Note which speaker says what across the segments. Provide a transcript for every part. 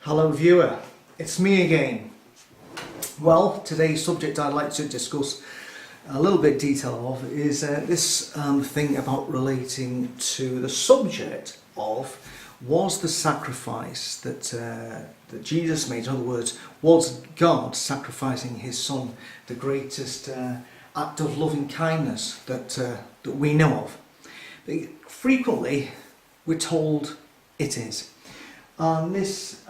Speaker 1: Hello viewer, it's me again. Well, today's subject I'd like to discuss a little bit detail of is this thing about relating to the subject of was the sacrifice that Jesus made, in other words, was God sacrificing his son the greatest act of loving kindness that we know of. Frequently we're told it is. And this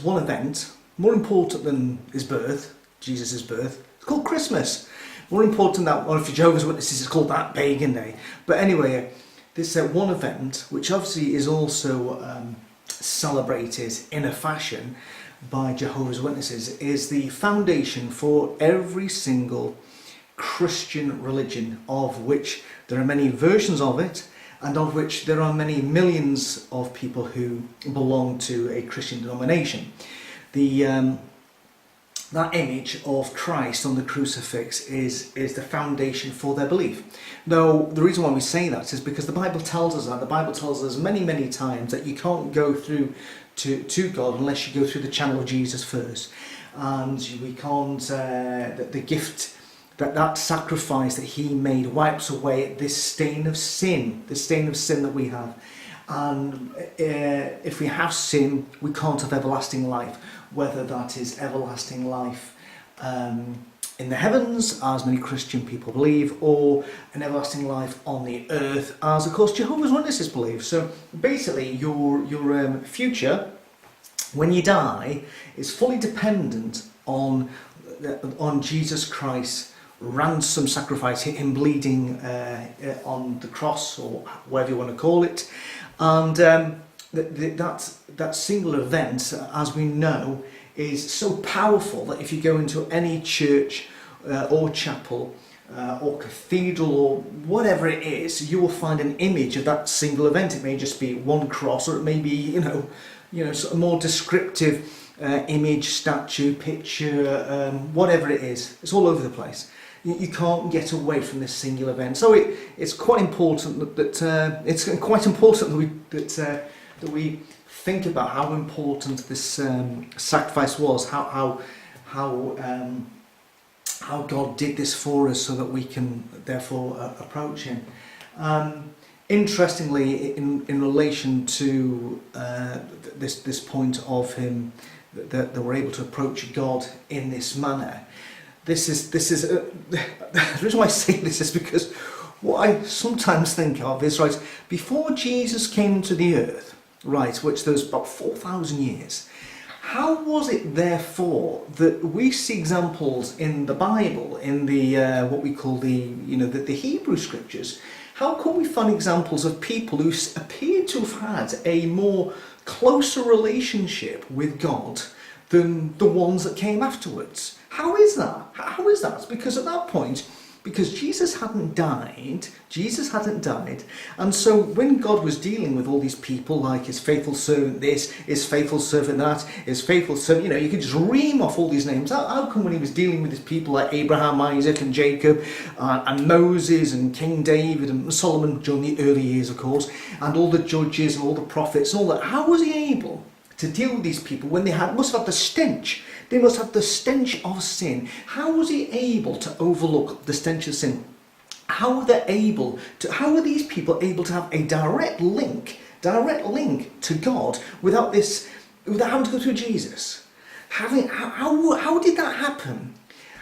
Speaker 1: one event, more important than his birth, Jesus' birth, it's called Christmas. More important than that, or for Jehovah's Witnesses, it's called that Pagan Day. But anyway, this one event, which obviously is also celebrated in a fashion by Jehovah's Witnesses, is the foundation for every single Christian religion, of which there are many versions of it, and of which there are many millions of people who belong to a Christian denomination. That image of Christ on the crucifix is the foundation for their belief. Now, the reason why we say that is because the Bible tells us that. The Bible tells us many, many times that you can't go through to God unless you go through the channel of Jesus first. And we can't, the gift, that sacrifice that he made wipes away this stain of sin, that we have. And if we have sin, we can't have everlasting life, whether that is everlasting life in the heavens, as many Christian people believe, or an everlasting life on the earth, as of course Jehovah's Witnesses believe. So basically your future, when you die, is fully dependent on Jesus Christ ransom sacrifice, him bleeding on the cross, or whatever you want to call it. And that single event, as we know, is so powerful that if you go into any church or chapel or cathedral or whatever it is, you will find an image of that single event. It may just be one cross, or it may be sort of more descriptive image, statue, picture, whatever it is. It's all over the place. You can't get away from this single event. So it's quite important that we think about how important this sacrifice was, how God did this for us, so that we can therefore approach him. Interestingly, in relation to this point of him that we're able to approach God in this manner. This is the reason why I say this is because what I sometimes think of is, right, before Jesus came to the earth, right, which there was about 4,000 years, how was it therefore that we see examples in the Bible, in the what we call the Hebrew scriptures? How can we find examples of people who appear to have had a more closer relationship with God than the ones that came afterwards? How is that? How is that? Because at that point, because Jesus hadn't died, and so when God was dealing with all these people, like his faithful servant this, his faithful servant that, his faithful servant, you could just ream off all these names. How come when he was dealing with his people like Abraham, Isaac and Jacob, and Moses and King David and Solomon during the early years, of course, and all the judges and all the prophets and all that, how was he able to deal with these people when must have the stench? They must have the stench of sin. How was he able to overlook the stench of sin? How are these people able to have a direct link to God without having to go through Jesus? How did that happen?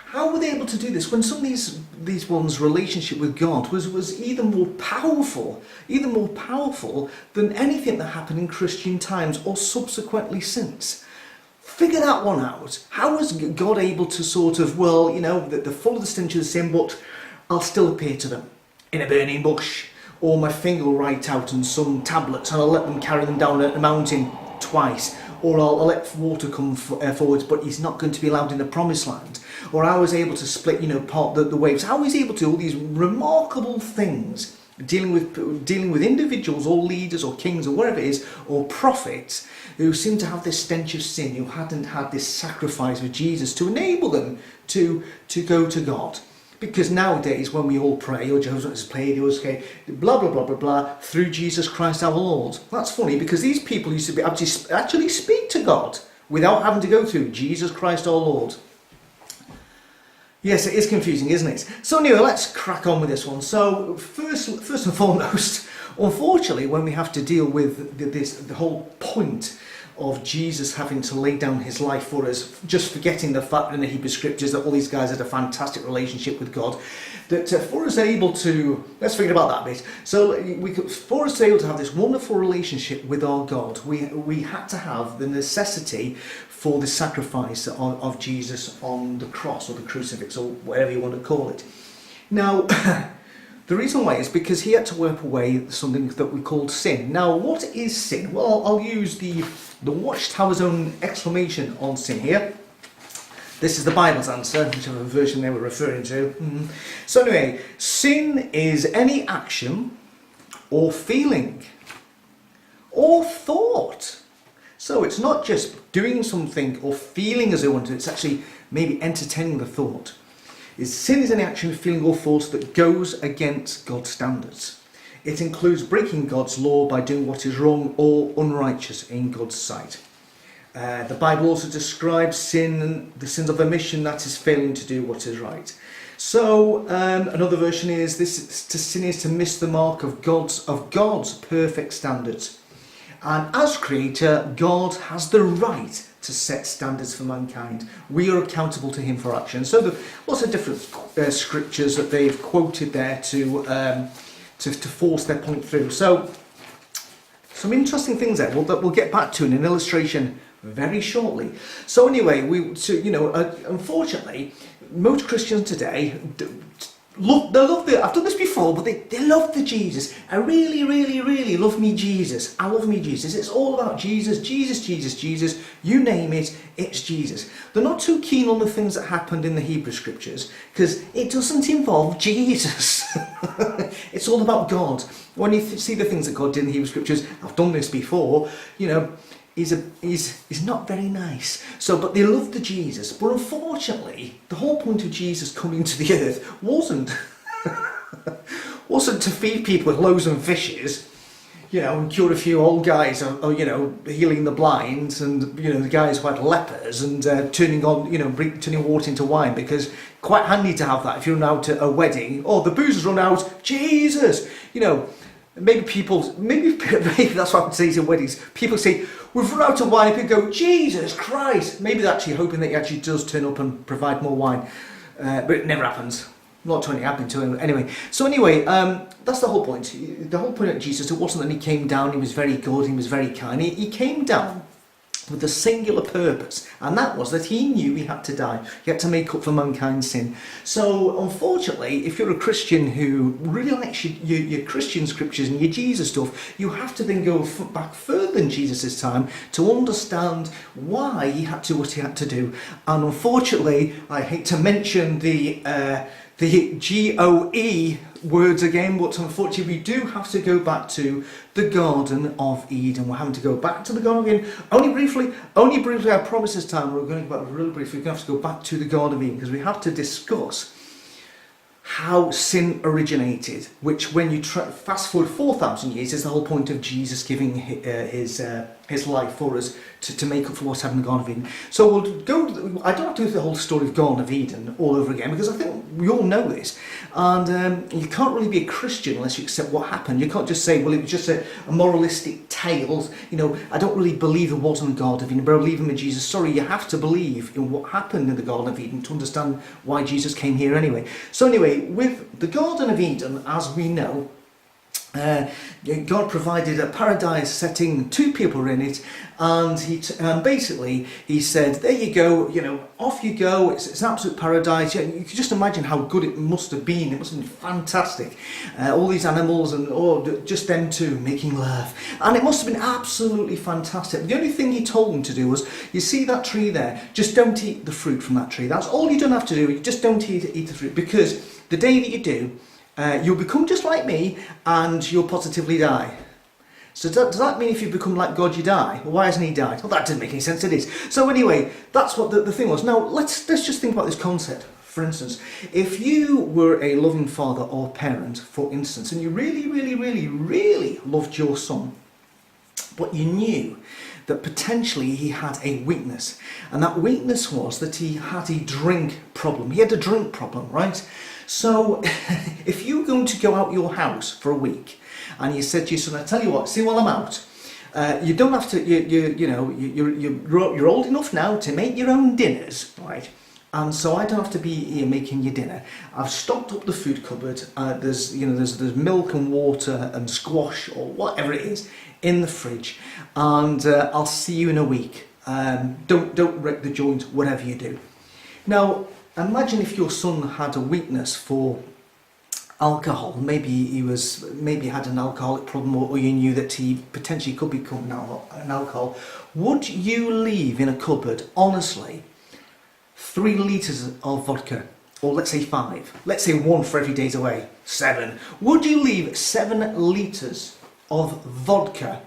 Speaker 1: How were they able to do this when some of these ones' relationship with God was even more powerful than anything that happened in Christian times or subsequently since? Figure that one out. How was God able to sort of, they're full of the stench of the sin, but I'll still appear to them in a burning bush, or my finger will write out on some tablets and I'll let them carry them down a mountain twice, or I'll let water come forwards, but he's not going to be allowed in the promised land. Or I was able to split, part the waves. How was he able to do all these remarkable things, dealing with individuals or leaders or kings or whatever it is, or prophets who seem to have this stench of sin, who hadn't had this sacrifice with Jesus to enable them to go to God. Because nowadays, when we all pray, or Jehovah's Witnesses pray, they always say, blah, blah, blah, blah, blah, through Jesus Christ our Lord. That's funny, because these people used to be actually speak to God without having to go through Jesus Christ our Lord. Yes, it is confusing, isn't it? So anyway, let's crack on with this one. So first and foremost, unfortunately, when we have to deal with the whole point of Jesus having to lay down his life for us, just forgetting the fact in the Hebrew Scriptures that all these guys had a fantastic relationship with God, that for us able to, let's forget about that bit. So for us able to have this wonderful relationship with our God, we had to have the necessity for the sacrifice of Jesus on the cross or the crucifix or whatever you want to call it. Now, the reason why is because he had to wipe away something that we called sin. Now, what is sin? Well, I'll use the Watchtower's own exclamation on sin here. This is the Bible's answer, whichever version they were referring to. So anyway, sin is any action or feeling or thought. So it's not just doing something or feeling as I want to, it's actually maybe entertaining the thought. Sin is any action, feeling or thought that goes against God's standards. It includes breaking God's law by doing what is wrong or unrighteous in God's sight. The Bible also describes sin, the sins of omission, that is failing to do what is right. So another version is to sin is to miss the mark of God's perfect standards. And as creator, God has the right to set standards for mankind. We are accountable to him for action. So there are lots of different scriptures that they've quoted there to force their point through. So some interesting things there that we'll get back to in an illustration very shortly. So anyway, unfortunately, most Christians today I've done this before, but they love the Jesus. I really, really, really love me Jesus. I love me Jesus. It's all about Jesus, Jesus, Jesus, Jesus. You name it, it's Jesus. They're not too keen on the things that happened in the Hebrew Scriptures because it doesn't involve Jesus. It's all about God. When you see the things that God did in the Hebrew Scriptures, I've done this before, He's not very nice. But they love the Jesus. But unfortunately, the whole point of Jesus coming to the earth wasn't to feed people with loaves and fishes, and cure a few old guys, or healing the blind, and the guys who had lepers, and turning water into wine, because quite handy to have that if you're out at a wedding. Oh, the booze has run out. Jesus, Maybe that's what I would say to weddings. People say, we've run out of wine, and people go, Jesus Christ. Maybe they're actually hoping that he actually does turn up and provide more wine. But it never happens. Not to any happening to him. Anyway, that's the whole point. The whole point of Jesus, it wasn't that he came down, he was very good, he was very kind. He came down with a singular purpose, and that was that he knew he had to die. He had to make up for mankind's sin. So unfortunately, if you're a Christian who really likes your Christian scriptures and your Jesus stuff, you have to then go back further than Jesus' time to understand why he had to do what he had to do. And unfortunately, I hate to mention the GOE words again, but unfortunately we do have to go back to the Garden of Eden. We're having to go back to the Garden of Eden. Only briefly, I promise this time we're going to go back really briefly. We're going to have to go back to the Garden of Eden because we have to discuss how sin originated, which when you fast forward 4,000 years is the whole point of Jesus giving his life for us to make up for what's happened in the Garden of Eden. So we'll go, I don't have to do the whole story of Garden of Eden all over again because I think we all know this, and you can't really be a Christian unless you accept what happened. You can't just say, well, it was just a moralistic tale, I don't really believe there wasn't a Garden of Eden, but I believe in Jesus. Sorry, you have to believe in what happened in the Garden of Eden to understand why Jesus came here anyway. So anyway, with the Garden of Eden, as we know, God provided a paradise setting, two people were in it, and basically he said, there you go, off you go, it's an absolute paradise. You can just imagine how good it must have been. It must have been fantastic. All these animals and just them two making love, and it must have been absolutely fantastic. The only thing he told them to do was, you see that tree there, just don't eat the fruit from that tree. That's all you don't have to do. You just don't eat the fruit, because the day that you do, you'll become just like me and you'll positively die. So does that mean if you become like God you die? Well, why hasn't he died? Well, that didn't make any sense, did it? So anyway, that's what the thing was. Now let's just think about this concept. For instance, if you were a loving father or parent, for instance, and you really, really, really, really loved your son, but you knew that potentially he had a weakness, and that weakness was that he had a drink problem. He had a drink problem, right? So if you're going to go out your house for a week and you said to your son, I tell you what, see, while I'm out, you don't have to, you're old enough now to make your own dinners, right? And so I don't have to be here making your dinner. I've stocked up the food cupboard. There's milk and water and squash or whatever it is in the fridge, and I'll see you in a week. Don't wreck the joint, whatever you do. Now, imagine if your son had a weakness for alcohol. Maybe he had an alcoholic problem, or you knew that he potentially could become an alcoholic. Would you leave in a cupboard, honestly, 3 litres of vodka, or let's say 5, let's say 1 for every day's away, 7. Would you leave 7 litres of vodka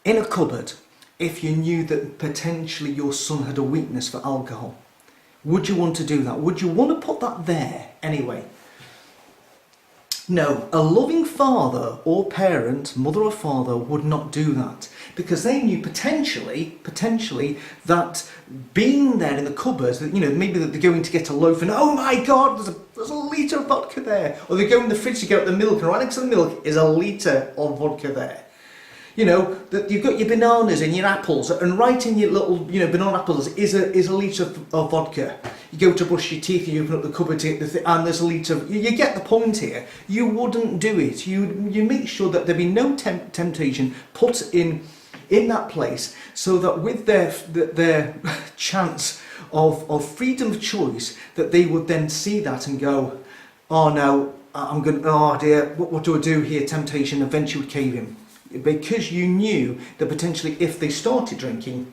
Speaker 1: in a cupboard if you knew that potentially your son had a weakness for alcohol? Would you want to do that? Would you want to put that there anyway? No, a loving father or parent, mother or father, would not do that, because they knew potentially that being there in the cupboard, that, maybe that they're going to get a loaf and, oh my God, there's a litre of vodka there. Or they go in the fridge to get out the milk, and right next to the milk is a litre of vodka there. That you've got your bananas and your apples, and right in your little, banana apples is a litre of vodka. You go to brush your teeth and you open up the cupboard to get and there's a litre. You get the point here. You wouldn't do it. You make sure that there be no temptation put in that place, so that with their chance of freedom of choice, that they would then see that and go, oh no, oh dear, what do I do here? Temptation eventually would cave in. Because you knew that potentially if they started drinking,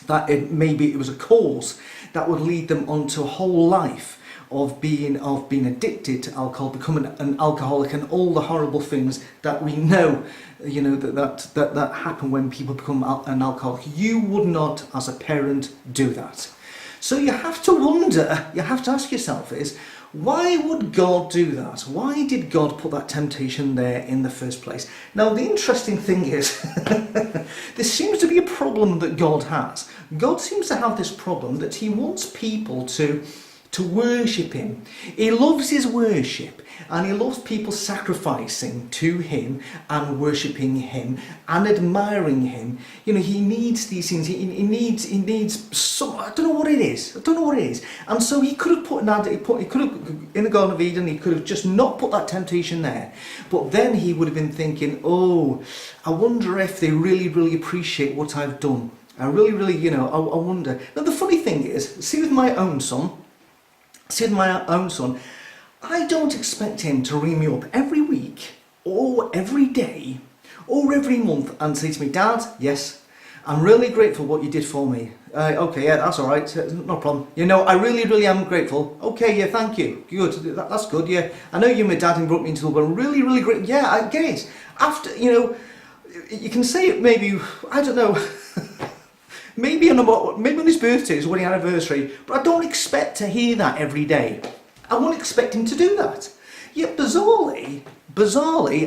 Speaker 1: that maybe it was a cause that would lead them onto a whole life of being addicted to alcohol, becoming an alcoholic, and all the horrible things that we know, that happen when people become an alcoholic. You would not, as a parent, do that. So you have to wonder, you have to ask yourself is, why would God do that? Why did God put that temptation there in the first place? Now, the interesting thing is, there seems to be a problem that God has. God seems to have this problem that he wants people to worship him. He loves his worship, and he loves people sacrificing to him and worshipping him and admiring him. He needs these things. He needs some. I don't know what it is. And so he could have he could have in the Garden of Eden. He could have just not put that temptation there. But then he would have been thinking, oh, I wonder if they really, really appreciate what I've done. I really, really, I wonder. Now the funny thing is, see with my own son. I don't expect him to ring me up every week or every day or every month and say to me, Dad, yes, I'm really grateful what you did for me. Okay, yeah, that's all right, no problem. I really, really am grateful. Okay, yeah, thank you. Good, that's good, yeah. I know you're my dad and brought me into the world, but I'm really, really grateful. Yeah, I get it. After, you can say it maybe, I don't know, maybe on his birthday, his wedding anniversary, but I don't expect to hear that every day. I won't expect him to do that. Yet bizarrely,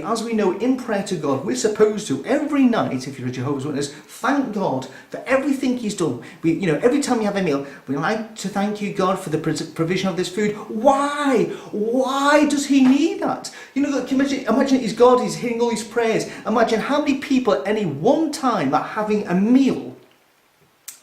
Speaker 1: as we know in prayer to God, we're supposed to every night, if you're a Jehovah's Witness, thank God for everything he's done. Every time you have a meal, we like to thank you, God, for the provision of this food. Why? Why does he need that? Imagine he's God, he's hearing all these prayers. Imagine how many people at any one time are having a meal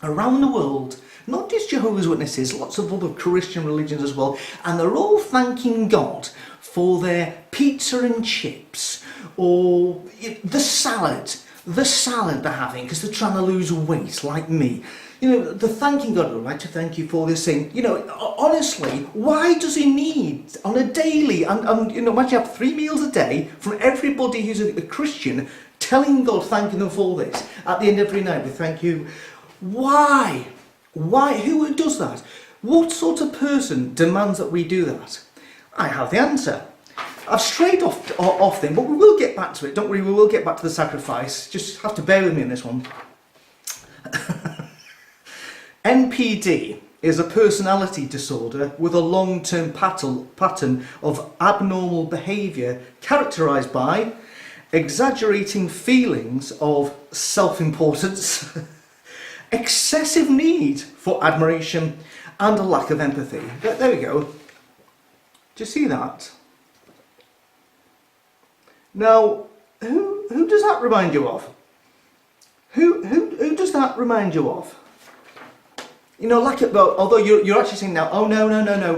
Speaker 1: around the world, not just Jehovah's Witnesses, lots of other Christian religions as well, and they're all thanking God for their pizza and chips, or the salad they're having because they're trying to lose weight like me. They're thanking God. I'd like to thank you for this thing. Honestly, why does he need on a daily, and imagine you have 3 meals a day from everybody who's a Christian, telling God, thanking them for this. At the end of every night, we thank you. Why? Who does that? What sort of person demands that we do that? I have the answer. I've strayed off them, but we will get back to it. Don't worry, we will get back to the sacrifice. Just have to bear with me on this one. NPD is a personality disorder with a long-term pattern of abnormal behaviour characterised by exaggerating feelings of self-importance, excessive need for admiration, and a lack of empathy. There we go. Do you see that? Now, who does that remind you of? Who does that remind you of? You know, although you're actually saying now, oh no,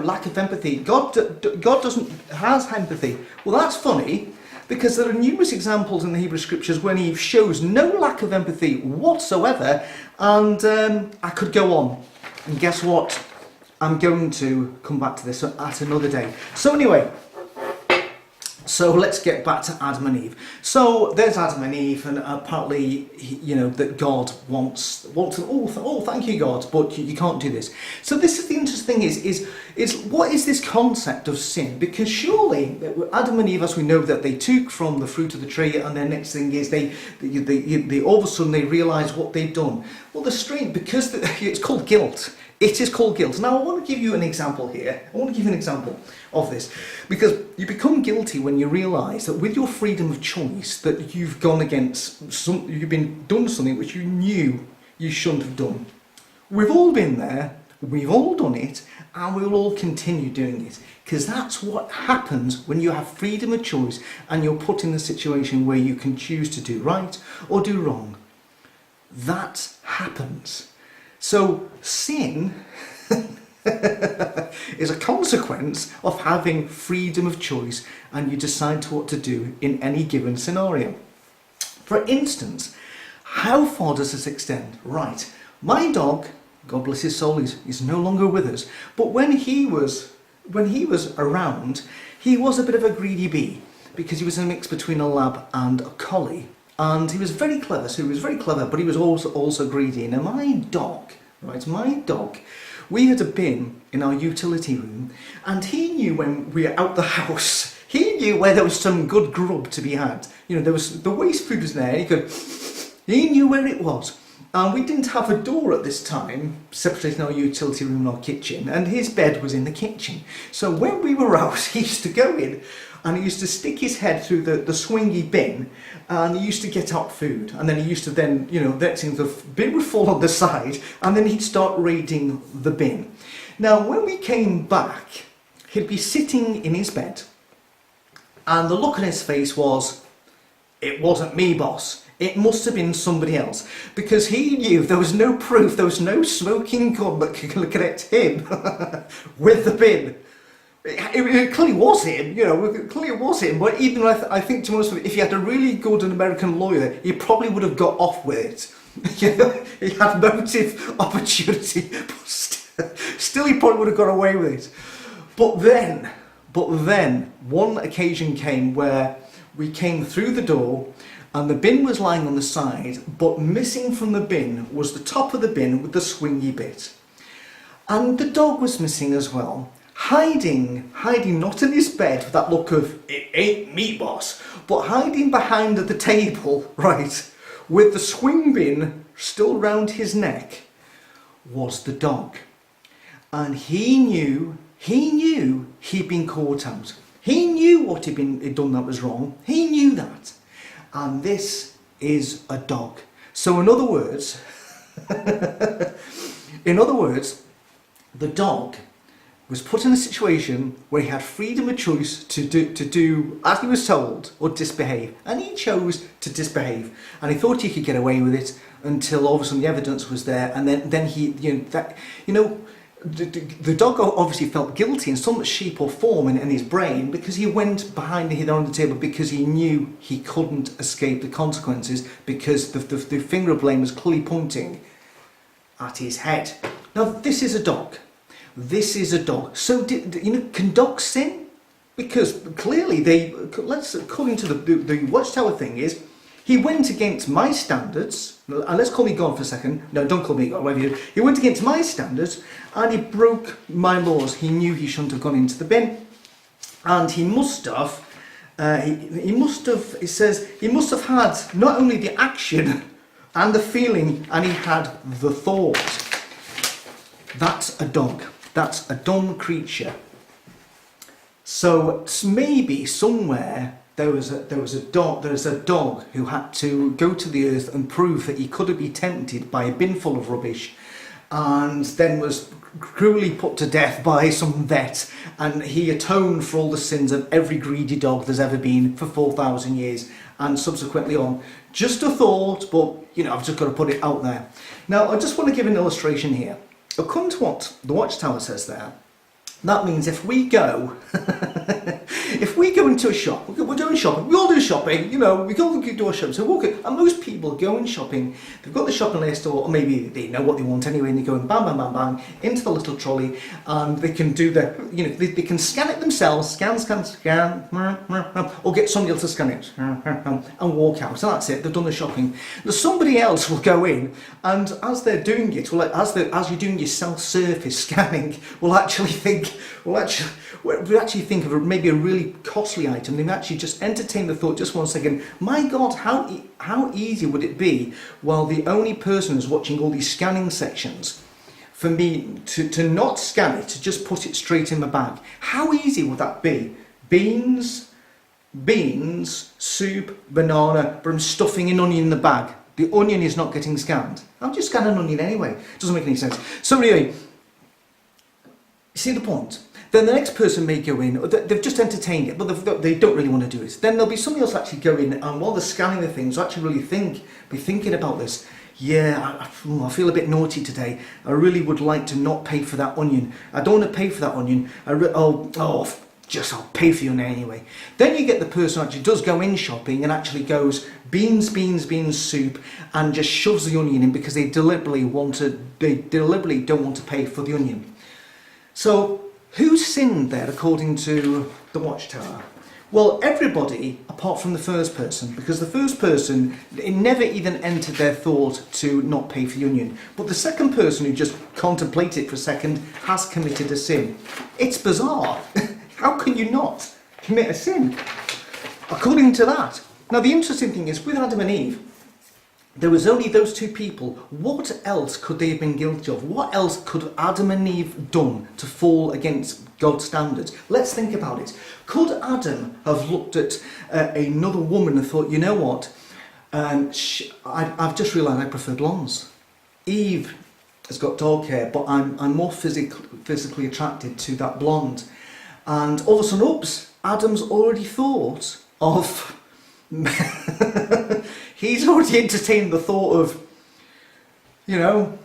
Speaker 1: lack of empathy. God has empathy. Well, that's funny, because there are numerous examples in the Hebrew Scriptures when he shows no lack of empathy whatsoever, and I could go on. And guess what? I'm going to come back to this at another day. So anyway, so let's get back to Adam and Eve. So there's Adam and Eve, and apparently, that God wants. Oh, thank you, God, but you can't do this. So this is the interesting thing: is what is this concept of sin? Because surely Adam and Eve, as we know, that they took from the fruit of the tree, and then next thing is they all of a sudden they realise what they've done. Well, the strange, because it's called guilt. It is called guilt. Now, I want to give you an example here. I want to give you an example of this, because you become guilty when you realise that with your freedom of choice that you've gone against you've done something which you knew you shouldn't have done. We've all been there, we've all done it, and we'll all continue doing it, because that's what happens when you have freedom of choice and you're put in a situation where you can choose to do right or do wrong. That happens. So sin is a consequence of having freedom of choice, and you decide what to do in any given scenario. For instance, how far does this extend? Right, my dog, God bless his soul, he's no longer with us, but when he was around, he was a bit of a greedy bee, because he was a mix between a lab and a collie. And he was very clever, but he was also greedy. Now my dog, we had a bin in our utility room, and he knew when we were out the house, he knew where there was some good grub to be had. There was, the waste food was there, he knew where it was. And we didn't have a door at this time, separating our utility room and our kitchen, and his bed was in the kitchen. So when we were out, he used to go in, and he used to stick his head through the swingy bin, and he used to get out food, and then he used to the bin would fall on the side, and then he'd start raiding the bin. Now when we came back, he'd be sitting in his bed, and the look on his face was, it wasn't me, boss. It must have been somebody else, because he knew there was no proof, there was no smoking gun that could connect him with the bin. It clearly was him, clearly it was him, but even I think, to be honest with you, if he had a really good American lawyer, he probably would have got off with it. He had motive, opportunity, but still he probably would have got away with it. But then, one occasion came where we came through the door, and the bin was lying on the side, but missing from the bin was the top of the bin with the swingy bit. And the dog was missing as well. Hiding not in his bed with that look of, it ain't me, boss, but hiding behind the table, right, with the swing bin still round his neck, was the dog. And he knew he'd been caught out. He knew what he'd done that was wrong. He knew that. And this is a dog. So in other words, the dog was put in a situation where he had freedom of choice to do as he was told, or disbehave, and he chose to disbehave, and he thought he could get away with it until all of a sudden the evidence was there, and then he, the dog obviously felt guilty in some shape or form in his brain, because he went behind on the table, because he knew he couldn't escape the consequences, because the finger of blame was clearly pointing at his head. Now this is a dog. This is a dog. So, can dogs sin? Because clearly according to the Watchtower thing is, he went against my standards, and let's call me God for a second. No, don't call me God, whatever you do. He went against my standards, and he broke my laws. He knew he shouldn't have gone into the bin, and he must have, it says, he must have had not only the action and the feeling, and he had the thought. That's a dog. That's a dumb creature. So maybe somewhere there was a dog who had to go to the earth and prove that he could be tempted by a bin full of rubbish, and then was cruelly put to death by some vet, and he atoned for all the sins of every greedy dog there's ever been for 4,000 years and subsequently on. Just a thought, but you know, I've just got to put it out there. Now, I just want to give an illustration here. According to what the Watchtower says there, that means if we go into a shop, we're doing shopping, we all do shopping, you know, we go do our shopping, so walk in, and most people going shopping, they've got the shopping list, or maybe they know what they want anyway, and they go and bang, bang, bang, bang, into the little trolley, and they can do the, you know, they can scan it themselves, scan, or get somebody else to scan it, and walk out, so that's it, they've done the shopping. Now somebody else will go in, and as they're doing it, as you're doing your self-service scanning, will actually think of maybe a really costly item. They actually just entertain the thought just 1 second, my God, how easy would it be, while the only person who's watching all these scanning sections, for me to not scan it, to just put it straight in my bag. How easy would that be? Beans, soup, banana, but I'm stuffing an onion in the bag. The onion is not getting scanned. I'm just scanning an onion anyway. It doesn't make any sense. So anyway, see the point? Then the next person may go in, they've just entertained it, but they don't really want to do it. Then there'll be somebody else actually go in, and while they're scanning the things, actually really be thinking about this. Yeah, I feel a bit naughty today. I really would like to not pay for that onion. I don't want to pay for that onion. I'll pay for you anyway. Then you get the person who actually does go in shopping and actually goes beans, soup, and just shoves the onion in because they deliberately don't want to pay for the onion. So who sinned there according to the Watchtower? Well, everybody apart from the first person, because the first person, it never even entered their thought to not pay for the onion. But the second person who just contemplated it for a second has committed a sin. It's bizarre. How can you not commit a sin according to that? Now the interesting thing is, with Adam and Eve, there was only those two people. What else could they have been guilty of? What else could Adam and Eve done to fall against God's standards? Let's think about it. Could Adam have looked at another woman and thought, you know what, I've just realised I prefer blondes. Eve has got dark hair, but I'm more physically attracted to that blonde. And all of a sudden, oops, Adam's already thought of... He's already entertained the thought of, you know,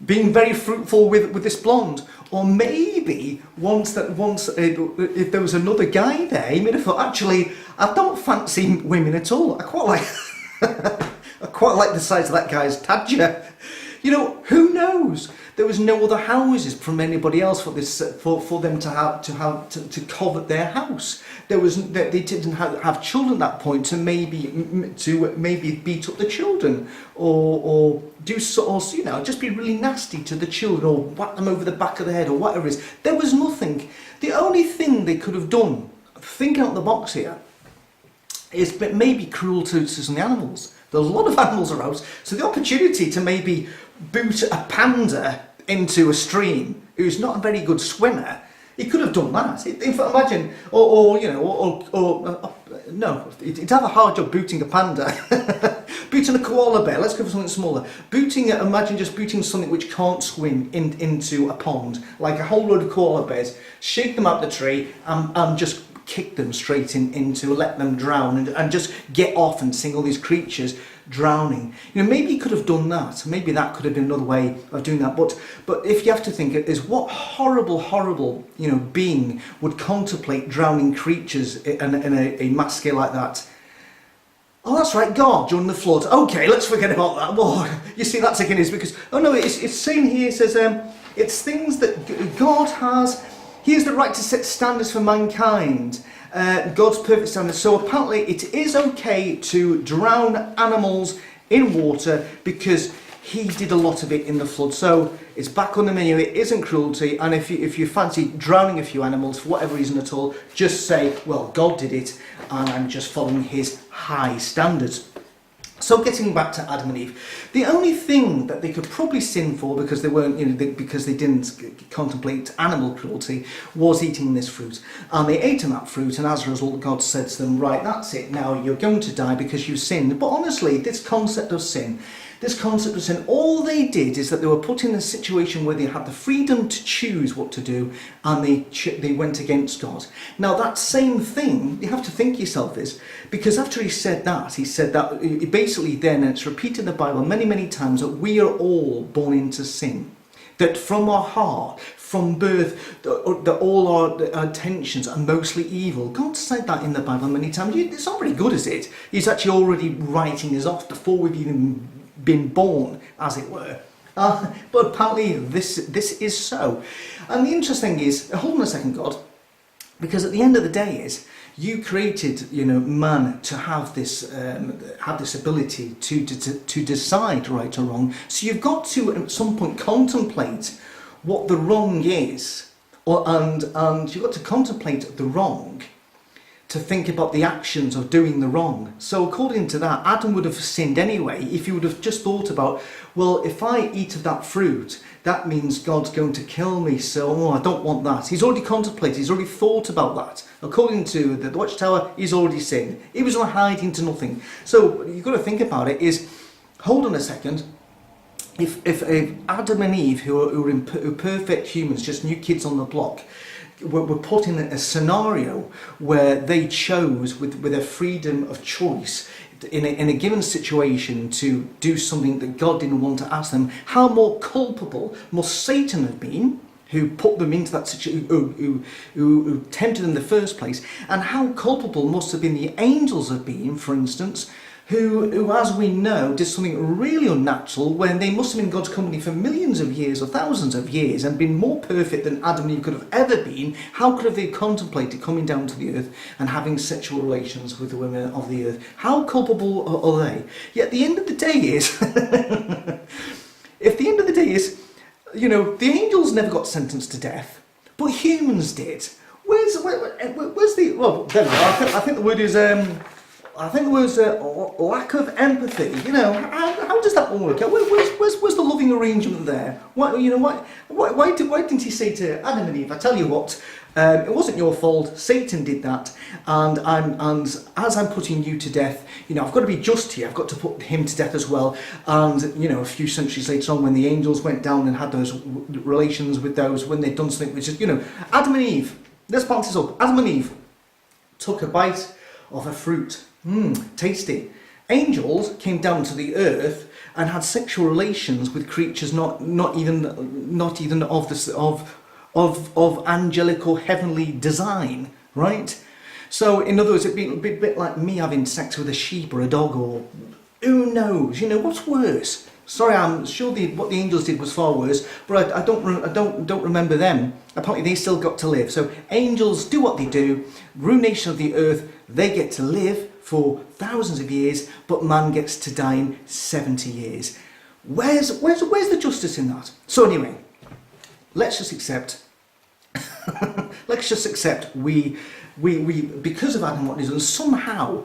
Speaker 1: being very fruitful with this blonde. Or maybe if there was another guy there, he may have thought, actually, I don't fancy women at all. I quite like the size of that guy's tadger. You know, who knows? There was no other houses from anybody else for them to covet their house. They didn't have children at that point to maybe beat up the children or you know, just be really nasty to the children or whack them over the back of the head or whatever it is. There was nothing. The only thing they could have done, thinking out the box here, is maybe cruel to some of the animals. There's a lot of animals around, so the opportunity to maybe boot a panda into a stream who's not a very good swimmer, he could have done that. In fact, imagine, no, he'd have a hard job booting a panda. Booting a koala bear, let's go for something smaller. Imagine just booting something which can't swim into a pond, like a whole load of koala bears, shake them up the tree and just kick them straight into, let them drown and just get off and seeing all these creatures drowning. You know, maybe he could have done that. Maybe that could have been another way of doing that. But if you have to think, is what horrible, you know, being would contemplate drowning creatures in a mass scale like that? Oh, that's right, God during the flood. Okay, let's forget about that. Well, you see, that's again is because it's saying here. It says it's things that God has. He has the right to set standards for mankind. God's perfect standards. So apparently it is okay to drown animals in water because he did a lot of it in the flood. So it's back on the menu. It isn't cruelty. And if you fancy drowning a few animals for whatever reason at all, just say, well, God did it and I'm just following his high standards. So getting back to Adam and Eve, the only thing that they could probably sin for, because they weren't, because they didn't contemplate animal cruelty, was eating this fruit. And they ate that fruit, and as a result, God said to them, right, that's it, now you're going to die because you sinned. But honestly, this concept of sin, all they did is that they were put in a situation where they had the freedom to choose what to do, and they went against God. Now that same thing, you have to think yourself this, because after he said that basically then, and it's repeated in the Bible many, many times, that we are all born into sin. That from our heart, from birth, that all our intentions are mostly evil. God said that in the Bible many times. It's not very good, is it? He's actually already writing us off before we've even been born, as it were. But apparently this is so. And the interesting thing is, hold on a second, God, because at the end of the day is, you created, man to have this ability to decide right or wrong. So you've got to at some point contemplate what the wrong is, and you've got to contemplate the wrong to think about the actions of doing the wrong. So according to that, Adam would have sinned anyway if he would have just thought about, well, if I eat of that fruit, that means God's going to kill me, so I don't want that. He's already contemplated, he's already thought about that. According to the Watchtower, he's already sinned. He was on hiding to nothing. So you've got to think about it is, hold on a second, if Adam and Eve, who are perfect humans, just new kids on the block, were put in a scenario where they chose with their freedom of choice in a given situation to do something that God didn't want to ask them, how more culpable must Satan have been, who put them into that situation, who tempted them in the first place, and how culpable must have been the angels have been, for instance, who, as we know, did something really unnatural when they must have been in God's company for millions of years or thousands of years and been more perfect than Adam and Eve could have ever been. How could have they contemplated coming down to the earth and having sexual relations with the women of the earth? How culpable are they? Yet the end of the day is, if the end of the day is, the angels never got sentenced to death, but humans did. Where's the, well, there we are. I think the word is, I think there was a lack of empathy. How does that one work out? Where's the loving arrangement there? Why didn't he say to Adam and Eve, I tell you what, it wasn't your fault, Satan did that, and as I'm putting you to death, I've got to be just here, I've got to put him to death as well. And a few centuries later on, when the angels went down and had those relations with those, when they'd done something which is, Adam and Eve, let's balance this up. Adam and Eve took a bite of a fruit. Tasty. Angels came down to the earth and had sexual relations with creatures not even of this of angelic or heavenly design, right? So in other words, it'd be a bit like me having sex with a sheep or a dog, or who knows? What's worse? Sorry, I'm sure what the angels did was far worse, but I don't remember them. Apparently, they still got to live. So angels do what they do, ruination of the earth. They get to live for thousands of years, but man gets to die in 70 years. Where's the justice in that? So anyway, let's just accept. We because of Adam and what he's done, somehow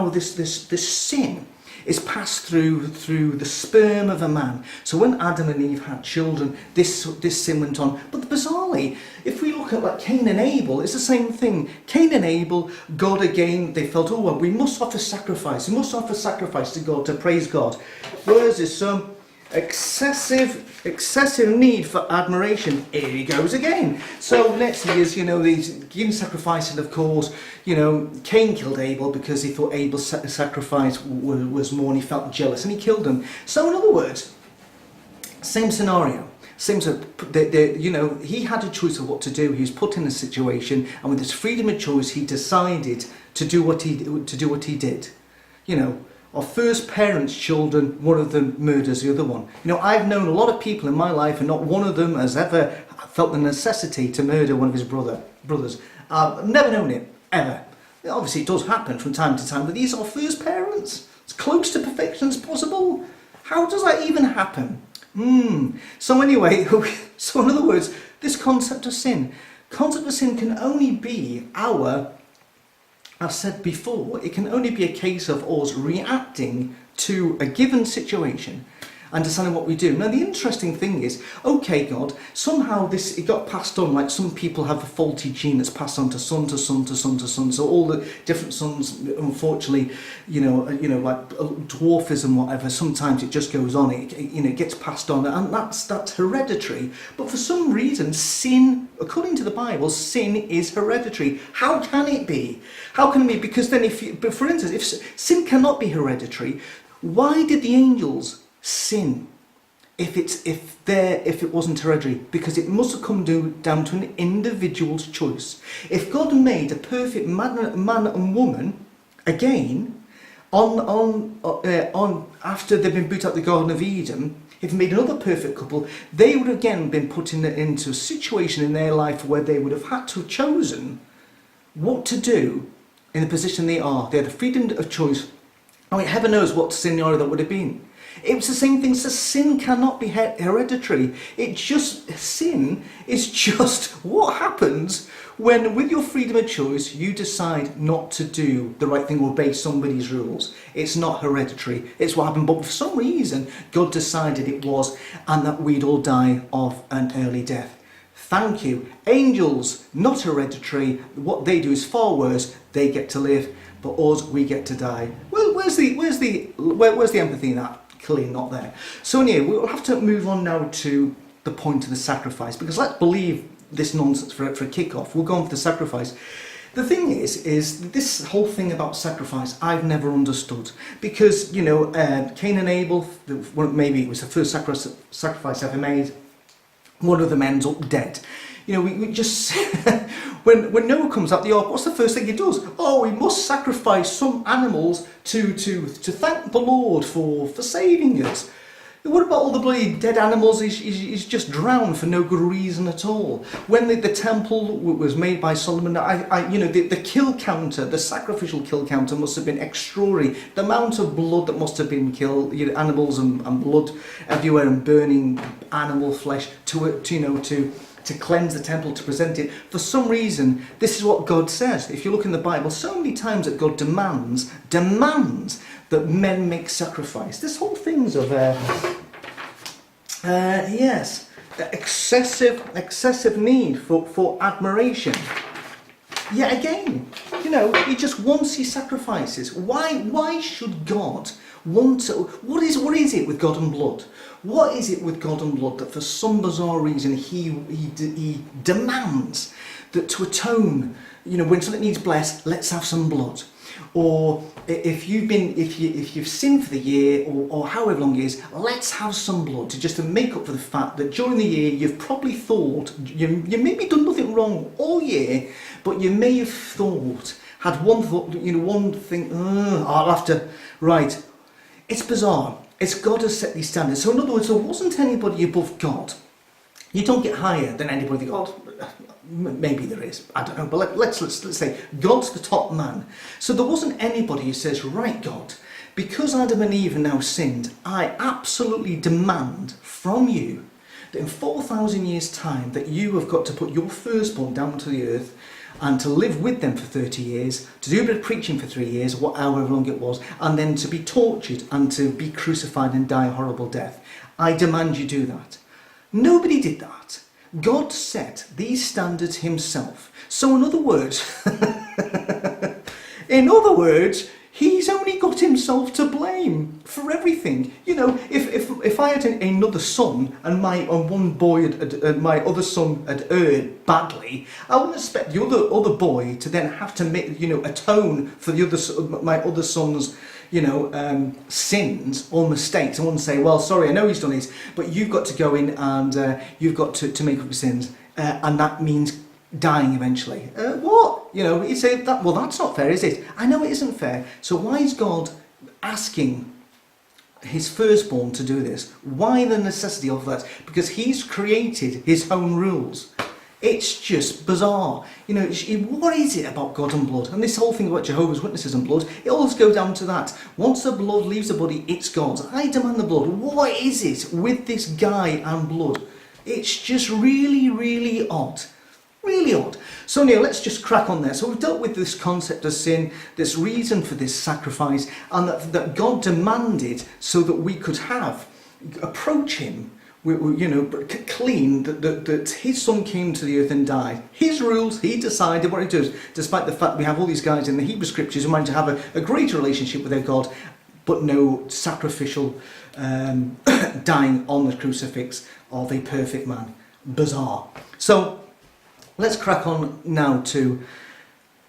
Speaker 1: this sin is passed through the sperm of a man. So when Adam and Eve had children, this sin went on. But bizarrely, if we look at like Cain and Abel, it's the same thing. Cain and Abel, God again, they felt, we must offer sacrifice. We must offer sacrifice to God, to praise God. Whereas there's some excessive need for admiration. Here he goes again. So next he is, these giving sacrifice, and of course, Cain killed Abel because he thought Abel's sacrifice was more, and he felt jealous, and he killed him. So in other words, same scennario. He had a choice of what to do. He was put in a situation, and with his freedom of choice, he decided to do what he did. Our first parents' children, one of them murders the other one. I've known a lot of people in my life, and not one of them has ever felt the necessity to murder one of his brothers. I've never known it, ever. Obviously, it does happen from time to time, but these are first parents. As close to perfection as possible. How does that even happen? So anyway, so in other words, this concept of sin can only be I've said before, it can only be a case of us reacting to a given situation and deciding what we do. Now, the interesting thing is, okay, God, somehow it got passed on, like some people have a faulty gene that's passed on to son, to son, to son, to son. So all the different sons, unfortunately, like dwarfism, whatever, sometimes it just goes on, it gets passed on, and that's hereditary. But for some reason, sin, according to the Bible, sin is hereditary. How can it be? How can it be? Because then but for instance, if sin cannot be hereditary, why did the angels sin if it wasn't hereditary? Because it must have come down to an individual's choice. If God made a perfect man and woman again on after they've been booted out the Garden of Eden, if he made another perfect couple, they would have again been put into a situation in their life where they would have had to have chosen what to do in the position they are. They had the freedom of choice. I mean, heaven knows what scenario that would have been. It was the same thing. So sin cannot be hereditary. Sin is just what happens when, with your freedom of choice, you decide not to do the right thing or obey somebody's rules. It's not hereditary. It's what happened. But for some reason, God decided it was, and that we'd all die of an early death. Thank you. Angels, not hereditary. What they do is far worse. They get to live, but us, we get to die. Well, where's the empathy in that? Clearly not there. So anyway, we'll have to move on now to the point of the sacrifice, because let's believe this nonsense for a kick-off. We'll go on for the sacrifice. The thing is this whole thing about sacrifice I've never understood, because Cain and Abel, maybe it was the first sacrifice ever made. One of them ends up dead. We just when Noah comes out the ark, what's the first thing he does? Oh, we must sacrifice some animals to thank the Lord for saving us. What about all the bloody dead animals? He's just drowned for no good reason at all. When the temple was made by Solomon, the kill counter, the sacrificial kill counter must have been extraordinary. The amount of blood that must have been killed, animals and blood everywhere, and burning animal flesh to cleanse the temple, to present it. For some reason, this is what God says. If you look in the Bible, so many times that God demands that men make sacrifice. This whole thing's of excessive need for admiration. Yet again, he just wants his sacrifices. Why should God want to? What is it with God and blood? What is it with God and blood that for some bizarre reason he demands that to atone, when something needs blessed, let's have some blood. Or if you've sinned for the year or however long it is, let's have some blood to make up for the fact that during the year you've probably thought you maybe done nothing wrong all year, but you may have had one thought, one thing. I'll have to. Right, it's bizarre. It's God has set these standards. So in other words, there wasn't anybody above God. You don't get higher than anybody. God, maybe there is. I don't know. But let's say God's the top man. So there wasn't anybody who says, right, God, because Adam and Eve have now sinned, I absolutely demand from you that in 4,000 years' time that you have got to put your firstborn down to the earth and to live with them for 30 years, to do a bit of preaching for 3 years, however long it was, and then to be tortured and to be crucified and die a horrible death. I demand you do that. Nobody did that. God set these standards himself. So in other words, he's only got himself to blame for everything. If I had another son and my other son had erred badly, I wouldn't expect the other boy to then have to atone for my other son's sins or mistakes. I wouldn't say, well, sorry, I know he's done this, but you've got to go in and you've got to make up your sins, and that means dying eventually. What? You say that. Well, that's not fair, is it? I know it isn't fair. So why is God asking his firstborn to do this? Why the necessity of that? Because he's created his own rules. It's just bizarre. What is it about God and blood? And this whole thing about Jehovah's Witnesses and blood, it all goes down to that. Once the blood leaves the body, it's God's. I demand the blood. What is it with this guy and blood? It's just really, really odd. Really odd. So now let's just crack on there. So we've dealt with this concept of sin, this reason for this sacrifice, and that God demanded so that we could approach him, clean, that his son came to the earth and died. His rules, he decided what he does, despite the fact we have all these guys in the Hebrew scriptures who manage to have a greater relationship with their God, but no sacrificial dying on the crucifix of a perfect man. Bizarre. So let's crack on now to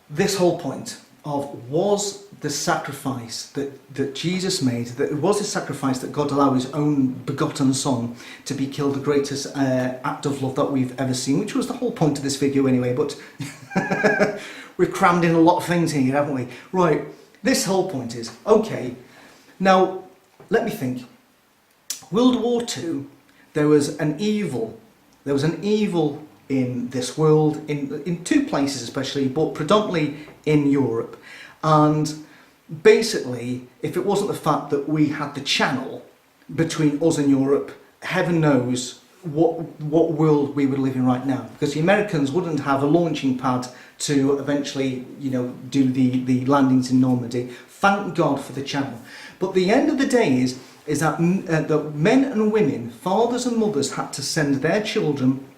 Speaker 1: this whole point of, was the sacrifice that Jesus made, that it was a sacrifice that God allowed his own begotten son to be killed, the greatest act of love that we've ever seen, which was the whole point of this video anyway, but we've crammed in a lot of things here, haven't we? Right, this whole point is, okay, now let me think. World War II, there was an evil in this world, in two places especially, but predominantly in Europe. And basically, if it wasn't the fact that we had the channel between us and Europe, heaven knows what world we would live in right now. Because the Americans wouldn't have a launching pad to eventually, do the landings in Normandy. Thank God for the channel. But the end of the day is that men and women, fathers and mothers, had to send their children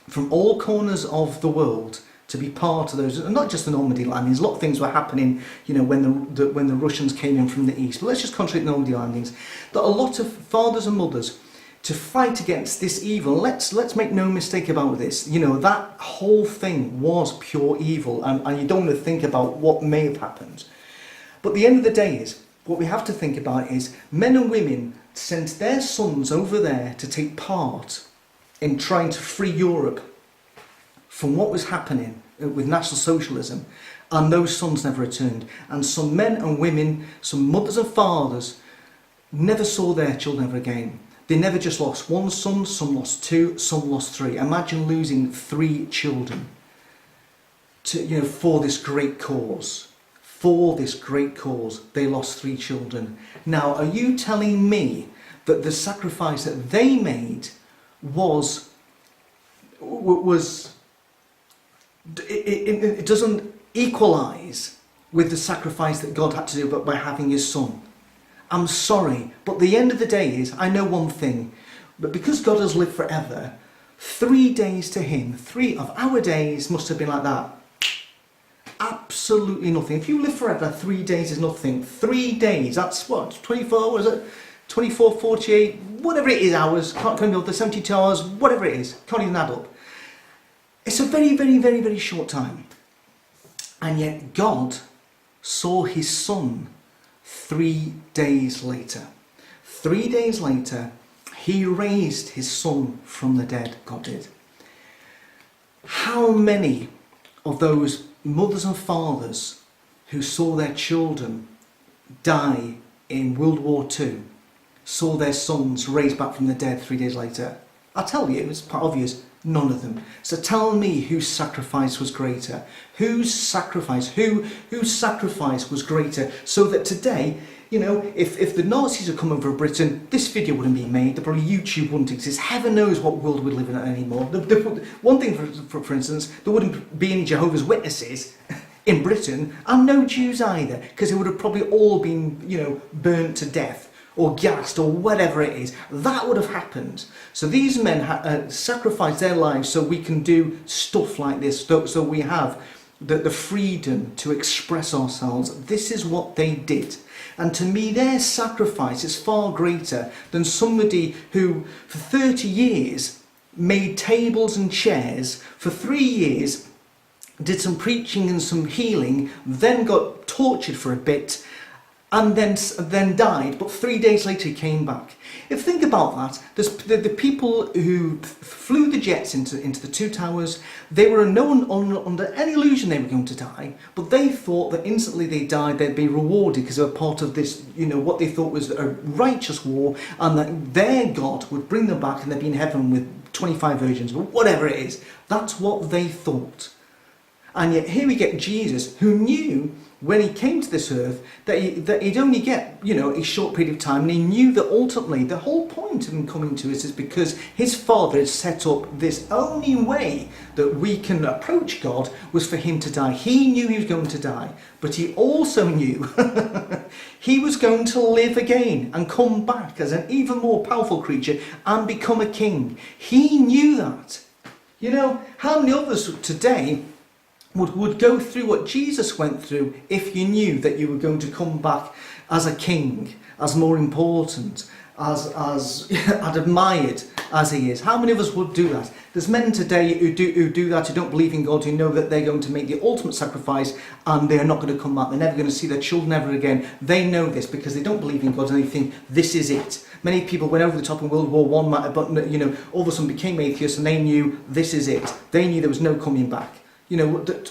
Speaker 1: from all corners of the world to be part of those, and not just the Normandy landings. A lot of things were happening, when the Russians came in from the east. But let's just concentrate on the Normandy landings. That a lot of fathers and mothers, to fight against this evil. Let's make no mistake about this. That whole thing was pure evil, and you don't want to think about what may have happened. But the end of the day is, what we have to think about is men and women sent their sons over there to take part in trying to free Europe from what was happening with National Socialism, and those sons never returned. And some men and women, some mothers and fathers, never saw their children ever again. They never just lost one son, some lost two, some lost three. Imagine losing 3 children for this great cause. For this great cause, they lost 3 children. Now, are you telling me that the sacrifice that they made it doesn't equalise with the sacrifice that God had to do by having his son? I'm sorry, but the end of the day is, I know one thing, but because God has lived forever, 3 days to him, 3 of our days must have been like that. Absolutely nothing. If you live forever, 3 days is nothing. 3 days, that's what, 24, was it? 24, 48, whatever it is hours, can't remember, the 72 hours, whatever it is, can't even add up. It's a very, very, very, very short time. And yet God saw his son 3 days later. 3 days later, he raised his son from the dead, God did. How many of those mothers and fathers who saw their children die in World War II saw their sons raised back from the dead 3 days later? I'll tell you, it's quite obvious, none of them. So tell me whose sacrifice was greater. Whose sacrifice was greater, so that today, if the Nazis had come over Britain, this video wouldn't be made, probably YouTube wouldn't exist, heaven knows what world we'd live in anymore. One thing, for instance, there wouldn't be any Jehovah's Witnesses in Britain, and no Jews either, because they would have probably all been, burnt to death, or gassed, or whatever it is. That would have happened. So these men sacrificed their lives so we can do stuff like this, so we have the freedom to express ourselves. This is what they did. And to me, their sacrifice is far greater than somebody who, for 30 years, made tables and chairs, for 3 years, did some preaching and some healing, then got tortured for a bit, and then died, but 3 days later he came back. If think about that, there's the people who flew the jets into the 2 towers, they were under any illusion they were going to die, but they thought that instantly they died, they'd be rewarded because they were part of this, what they thought was a righteous war, and that their God would bring them back and they'd be in heaven with 25 virgins, or whatever it is. That's what they thought. And yet here we get Jesus, who knew when he came to this earth, that he'd only get, a short period of time, and he knew that ultimately the whole point of him coming to us is because his Father had set up this only way that we can approach God was for him to die. He knew he was going to die, but he also knew he was going to live again and come back as an even more powerful creature and become a king. He knew that. How many of us today would go through what Jesus went through if you knew that you were going to come back as a king, as more important, as admired as he is? How many of us would do that? There's men today who do that, who don't believe in God, who know that they're going to make the ultimate sacrifice and they're not going to come back. They're never going to see their children ever again. They know this because they don't believe in God and they think this is it. Many people went over the top in World War I, but all of a sudden became atheists and they knew this is it. They knew there was no coming back.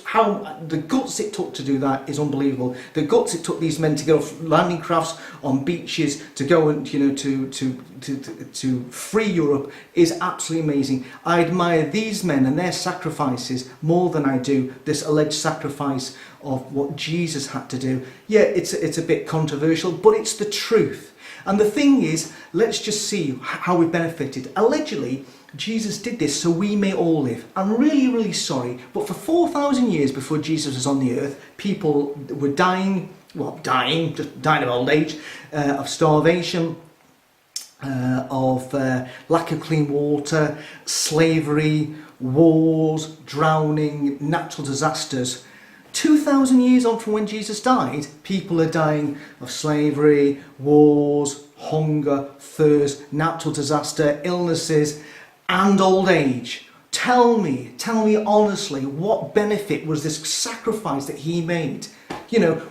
Speaker 1: How the guts it took to do that is unbelievable. The guts it took these men to go off landing crafts on beaches to go and to free Europe is absolutely amazing. I admire these men and their sacrifices more than I do this alleged sacrifice of what Jesus had to do. Yeah, it's a bit controversial, but it's the truth. And the thing is, let's just see how we benefited. Allegedly, Jesus did this so we may all live. I'm really, really sorry, but for 4,000 years before Jesus was on the earth, people were just dying of old age, of starvation, of lack of clean water, slavery, wars, drowning, natural disasters. 2,000 years on from when Jesus died, people are dying of slavery, wars, hunger, thirst, natural disaster, illnesses, and old age. Tell me honestly, what benefit was this sacrifice that he made?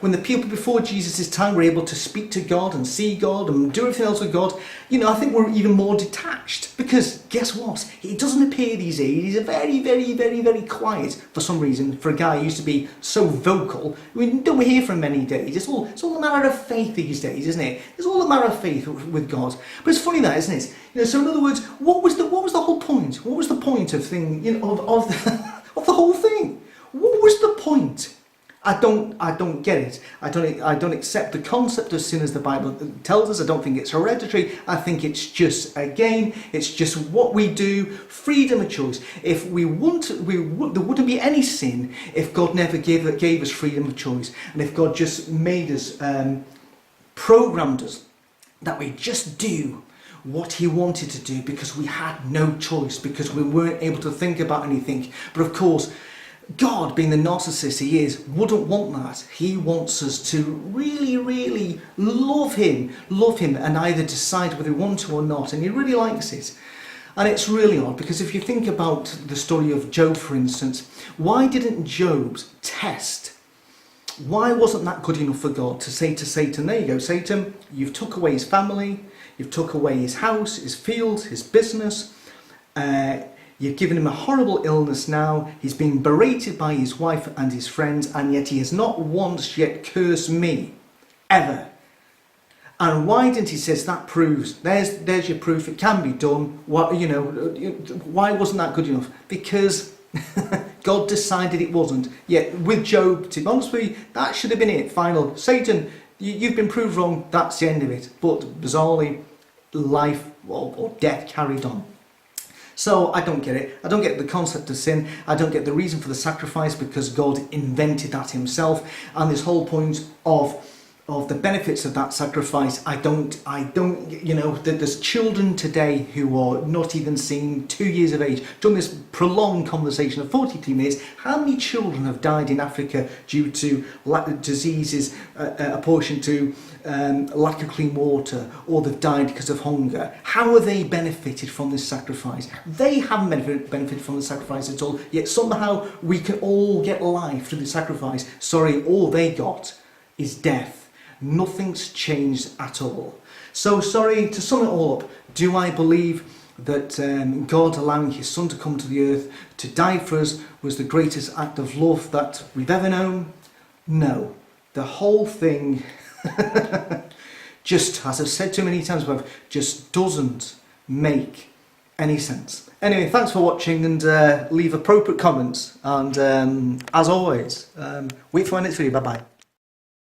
Speaker 1: When the people before Jesus' time were able to speak to God and see God and do everything else with God, I think we're even more detached. Because guess what? He doesn't appear these days. He's very, very, very, very quiet for some reason. For a guy who used to be so vocal, we don't hear from him many days. It's all a matter of faith these days, isn't it? It's all a matter of faith with God. But it's funny that, isn't it? So in other words, what was the whole point? What was the point of of the whole thing? What was the point? I don't get it. I don't accept the concept of sin as the Bible tells us. I don't think it's hereditary. I think it's just it's just what we do, freedom of choice. If there wouldn't be any sin if God never gave us freedom of choice, and if God just made us, programmed us that we just do what he wanted to do because we had no choice, because we weren't able to think about anything. But of course, God, being the narcissist he is, wouldn't want that. He wants us to really, really love him and either decide whether we want to or not, and he really likes it. And it's really odd, because if you think about the story of Job, for instance, why didn't Job's test, why wasn't that good enough for God to say to Satan, there you go, Satan, you've took away his family, you've took away his house, his fields, his business, you've given him a horrible illness now. He's being berated by his wife and his friends, and yet he has not once yet cursed me, ever. And why didn't he say, that proves, there's your proof, it can be done. Why wasn't that good enough? Because God decided it wasn't. Yet with Job, to be honest with you, that should have been it, final. Satan, you've been proved wrong, that's the end of it. But bizarrely, life or death carried on. So I don't get it. I don't get the concept of sin. I don't get the reason for the sacrifice, because God invented that himself. And this whole point of the benefits of that sacrifice, I don't, there's children today who are not even seen 2 years of age. During this prolonged conversation of 42 minutes, how many children have died in Africa due to diseases apportioned to lack of clean water, or they've died because of hunger? How have they benefited from this sacrifice? They haven't benefited from the sacrifice at all, yet somehow we can all get life through the sacrifice. Sorry, all they got is death. Nothing's changed at all. So sorry, to sum it all up, do I believe that God allowing his son to come to the earth to die for us was the greatest act of love that we've ever known? No. The whole thing just, as I've said too many times above, just doesn't make any sense. Anyway, thanks for watching, and leave appropriate comments, and as always, wait for my next video. Bye bye.